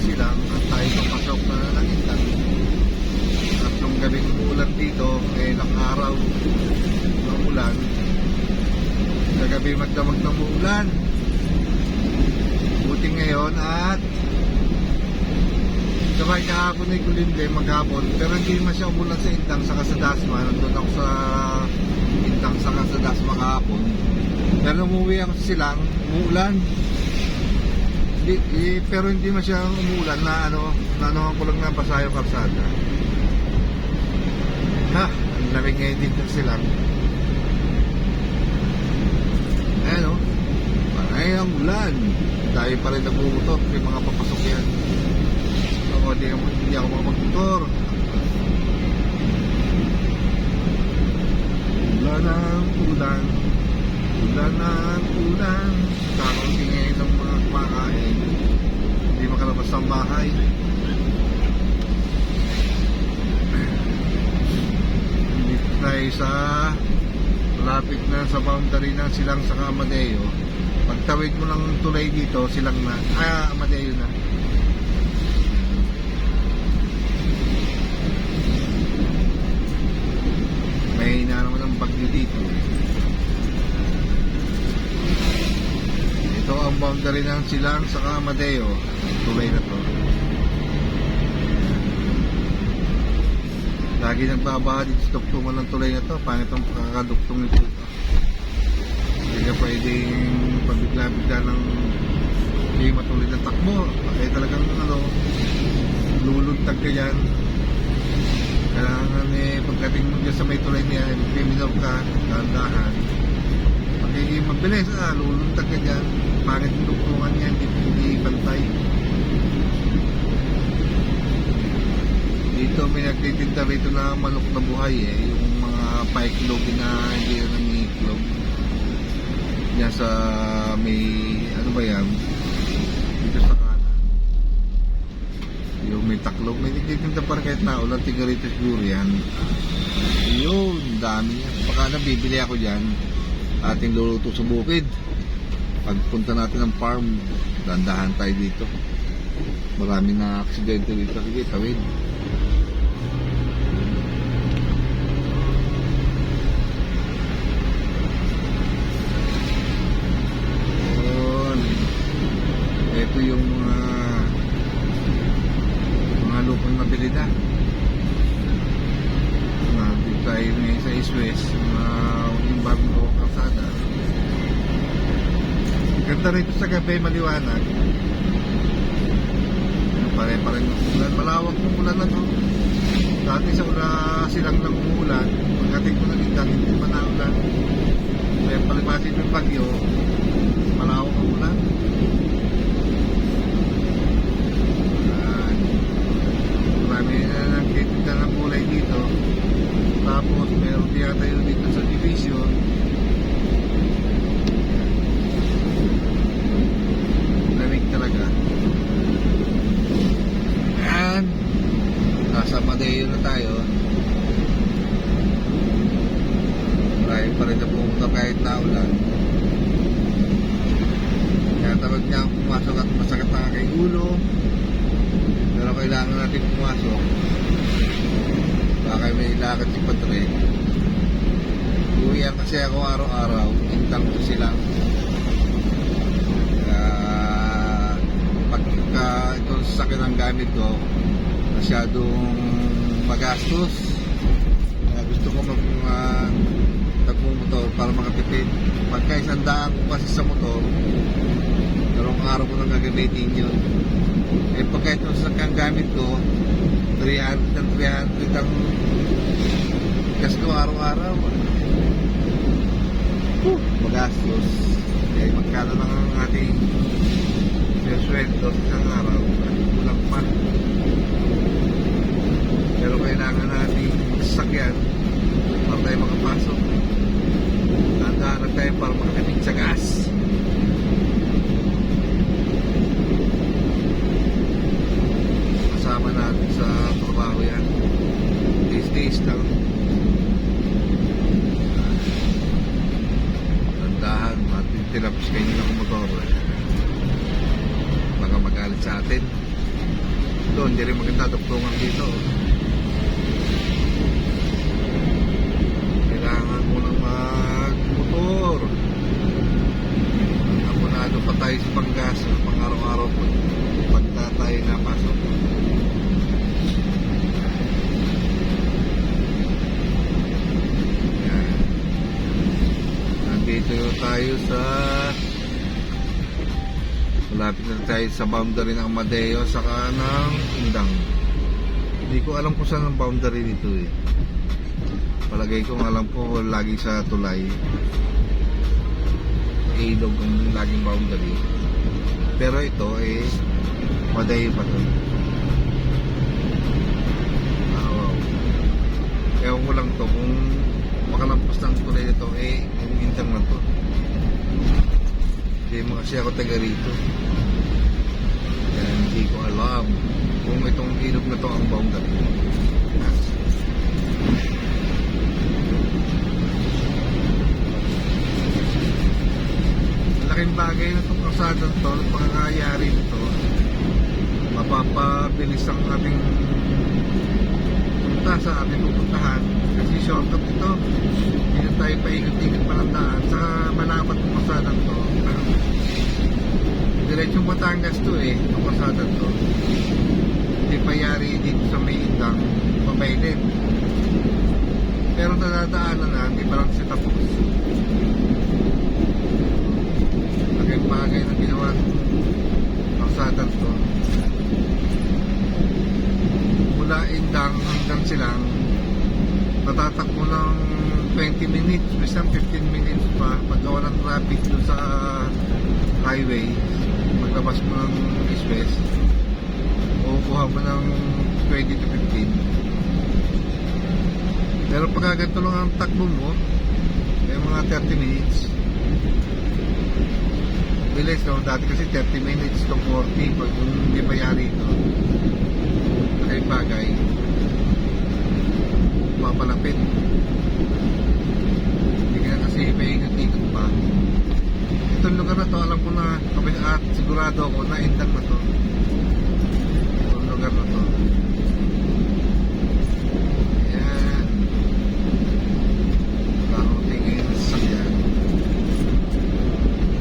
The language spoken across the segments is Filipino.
silang at tayo papasok na ng Intang. At nung gabing umulan dito, ilang araw ng ulan, kagabi magdamag ng umulan. Buti ngayon at sabay kahapon ay kulimlim maghapon, pero hindi naman siya umulan sa Intang saka sa Dasma. Nandun ako sa Intang saka sa Dasma kahapon, pero umuwi ako sa Silang, umuulan. Pero hindi man siya umuulan na naanohan ko lang na basa yung kalsada. Ha, ang lamig ngayon dito sa Silang. Ayan o, parang ang ulan. Dahil pa rin nagbumotor, may mga papasok yan. So, hindi ako makapagmotor. Ulan ng ulan, ulan ng ulan. Kakaunti ngayon ng mga kumakain, hindi makalabas ng bahay. Dito tayo sa malapit na sa boundary ng Silang sa Amadeo. Pagtawid mo ng tulay dito, Silang na, Amadeo na. May na naman ang bagyo dito. Ito ang boundary ng Silang sa Amadeo, tulay na to. Lagi nagbabaha dito sa duktungan ng tulay na to. Pangit ang pagkakaduktong nito. Hindi ka pwedeng pabigla-bigla ng hindi matuloy ng takbo. Kaya talagang luluntag ka yan. Kailangan pagdating mo dyan sa may tulay niya, criminal ka, dahan-dahan. Pag hindi mabilis, luluntag ka dyan. Pangit yung duktungan niya, hindi pantay. Dito may nagtitinda rito na manok na buhay yung mga paiklog na hindi na nangiklog. Yan sa may, ano ba yan? Dito sa kanan. Yung may taklog, may nagtitinda pa rin kahit na ulan, tiga rito siguro yan. Yun, dami yan. Baka nabibili ako dyan, ating luluto sa bukid. Pagpunta natin ng farm, dandahan tayo dito. Marami na aksidente dito. Sige, tawid. Ito yung mga lupang nabili na. Dito tayo sa East-West, yung bagong kalsada. Ganda rito sa gabi, maliwanag. Pare-pare ng ulan. Malawak ng ulan na to. Dati sa Silang lang umulan. Pagdating ko ng Intang, hindi pa na ulan. Kaya palipasin yung bagyo, malawak ang ulan. Marami na nagtitinda ng kulay dito. Tapos meron tayo dito sa division. Lamig talaga. And nasa Amadeo na tayo. Marami pa rin na pumunta kahit na ulan. Kaya tawag niya ang pumasok at masakit ang aking ulo. Pero kailangan natin pumasok. Baka may ilakad si Padre. Uwihan kasi ako araw-araw. Intang ko Silang. Pagka itong sakit ang gamit ko, masyadong magastos. Gusto ko magmumotor para makatipid. Pagka 100 ko kasi sa motor, dalawang araw ko nang gagamitin yun. Pagka itong sakang gamit ko, 300 ang gasto araw-araw. Magastos. Kaya magkano lang ang ating sweldo sa isang araw, kulang pa. Pero kailangan natin sasakyan para tayo makapasok. Tandaan tayo para makakabig sa gas. Kasama natin sa trabaho yan. Days lang. Tandaan, matintilapos kayo ng motor. Baka magalit sa atin. Doon, hindi rin maganda dugtungan dito. Kailangan mo nang magmotor. Abonado pa tayo sa panggas, pang araw-araw pagka tayo napasok. Yan. Nandito tayo sa malapit na tayo sa boundary ng Amadeo saka ng Indang. Hindi ko alam kung saan ang boundary nito eh. Palagay ko alam ko lagi sa tulay. Ilog ang laging boundary. Pero ito eh Amadeo pa to. Wow. Ewan ko lang to kung makalampas ng tulay nito eh yung Indang na to. Hindi mo kasi ako taga rito. Kaya hindi ko alam kung itong ilog na to ang boundary. Malaking bagay na itong kalsada to, ang pangangayari nito. Mapapabilis ang ating punta sa ating pupuntahan. Kasi shortcut ito. Hindi na tayo paikot-ikot palandaan sa malamat ng kalsada to. Diretsong Batangas to eh, ang kalsada to. Hindi pa yari dito sa may Indang, pabailin. Pero nadadaanan na, hindi pa lang siya tapos. Laking bagay na ginawa ng kalsada to. Mula Indang hanggang Silang, natatakbo ng 20 minutes, minsan 15 minutes pa, paggawa ng traffic doon sa highway. Maglabas mo ng east-west o kuha mo ng 20 to 15. Pero pagka ganito lang ang takbo mo may mga 30 minutes bilis no? Dati kasi 30 minutes to 40 pag hindi bayari ito kay bagay mapalapit hindi ka na kasi paikot-ikot pa. Itong lugar na to, alam ko na at sigurado ako na Indang na to. Itong lugar na to. Ayan. Wala akong tingin sa sakyan.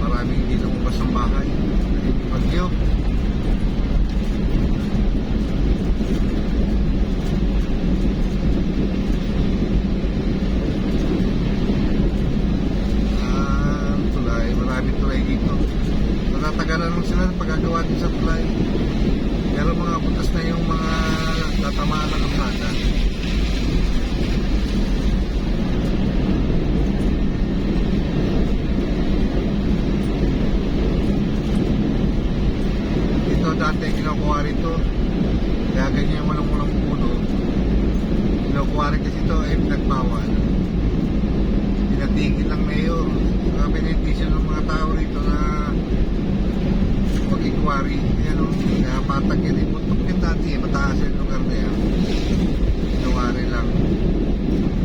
Maraming hindi lumabas ang bahay. Hindi bagyo. Natagalan lang sila ng pagkagawa din sa tulay. Pero mga butas na yung mga tatamaan ng kalsada. Ito dati kinukuha rito. Kaya ganyan yung walang puno. Kinukuha rin kasi ito ay pinagbawal. Pinatigil lang mayor. Mga benepisyo ng mga tao rito na mag-inquiry. Yan o, kaya patag yan. Ipuntok yan dati, mataas yung lugar na yan. Inquiry lang.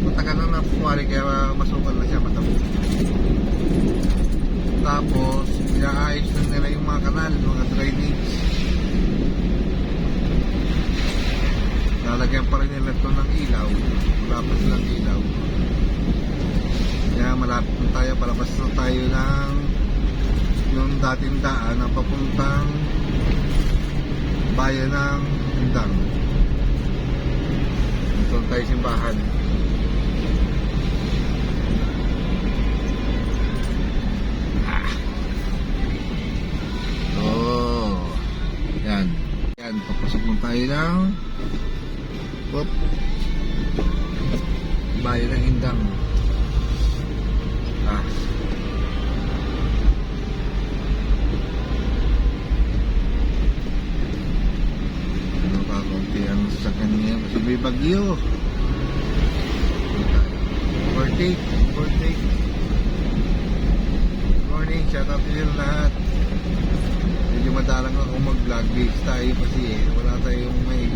Matagal lang na inquiry, kaya masukal na siya matapos. Tapos, inaayos lang nila yung mga kanal, mga drainage. Lalagyan pa rin nila ito ng ilaw. Wala pa silang ilaw. Kaya malapit na tayo, palabas na tayo ng yung dating daan na papuntang bayan ng Indang. Ito tayo simbahan. Yan. Yan, papasok na tayo ng bayan ng Indang. Ang sasakyan niya kasi may bagyo. Overtake. Morning, shout out to you lahat. Medyo madalang ako mag-vlog based tayo kasi wala tayong may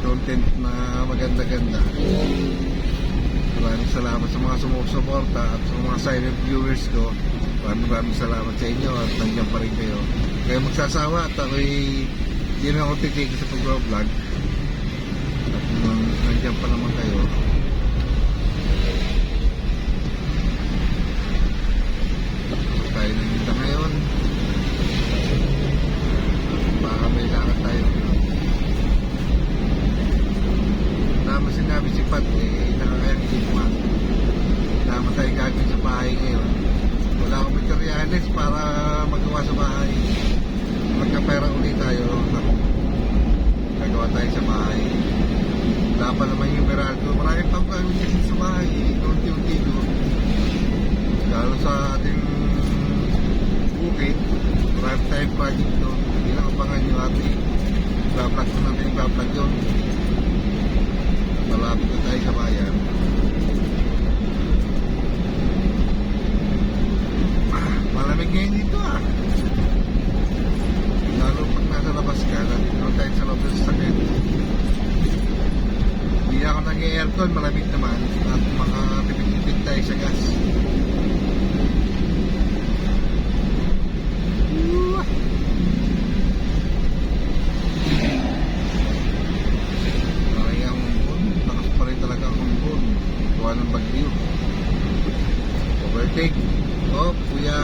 content na maganda-ganda. Maraming salamat sa mga sumusuporta at sa mga silent viewers ko. Maraming salamat sa inyo at nandiyan pa rin kayo. Kaya magsasawa at ako'y Hindi na ako titigil sa pag-vlog. At nandiyan pa naman kayo. Tayo nandito ngayon. Baka may lakad tayo. Tama sinabi si Pat, nakakayang kikuhan. Tama tayo gagawin sa bahay ngayon. Wala akong materials para magawa sa bahay. Magkapera ulit tayo. Gagawa tayo sa bahay. Wala pa naman yung Meralco. Marami pang gagawin kasi sa bahay. Unti-unti doon. Lalo sa ating bukid. Marami tayong project doon. Hindi lang abangan yung ating bablog na natin yung bablog doon. Malapit na tayo sa bayan. Malamig ngayon dito lalo pag nasa labas ka, nandito tayo sa loob ng sakit. Hindi ako nag-aircon, malamig naman at makakapipit tayo sa gas. Maraming ang umbon, lakas pa rin talaga ang umbon. Tuwa ng bagyo. Overtake. Oh, kuya.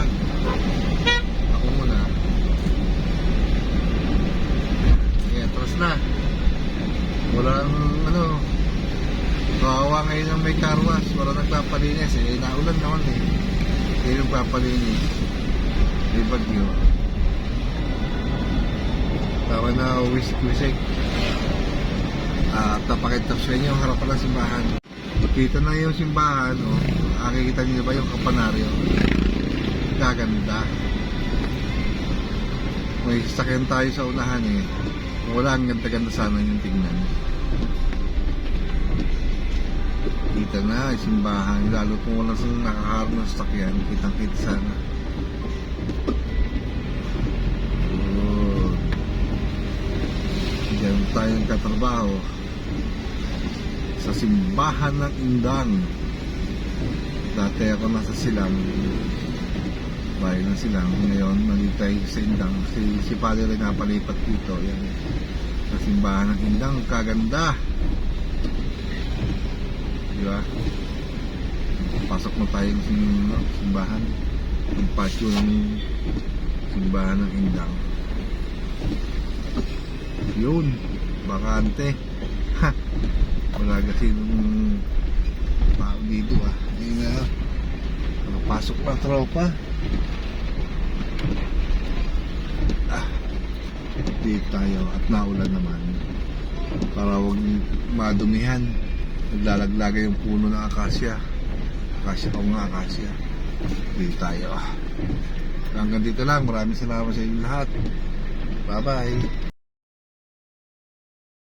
Ako muna. Sige, atras na. Walang kawawa ngayon ang may karwas. Wala nagpapalinis naulan naman Hindi nagpapalinis. May bagyo. Tama na wisik-wisik. At napakita sa inyo ang harapan ng simbahan. Kita na yung simbahan. Nakikita niyo ba yung kampanaryo? Gaganda. May sasakyan tayo sa unahan wala, ang ganda-ganda sana yung tingnan. Kita na yung simbahan, lalo kung wala sang nakaharap ng sasakyan, kitang-kita sana. Diyan tayo nagtatrabaho sa simbahan ng Indang. Dati ako nasa Silang, bayan ng Silang. Ngayon nandito tayo sa Indang. Si Padre rin napalipat dito. Yan, sa simbahan ng Indang. Kaganda, diba? Pasok na tayo sa simbahan, ang patio ng simbahan ng Indang. Yun, bakante. Wala kasi nung tao dito Ayun na, nakapasok na tropa. Dito tayo at naulan naman. Para huwag madumihan, naglalaglaga yung puno ng akasya. Akasya o nga akasya. Dito tayo. Hanggang dito lang. Maraming salamat sa inyo lahat. Bye bye.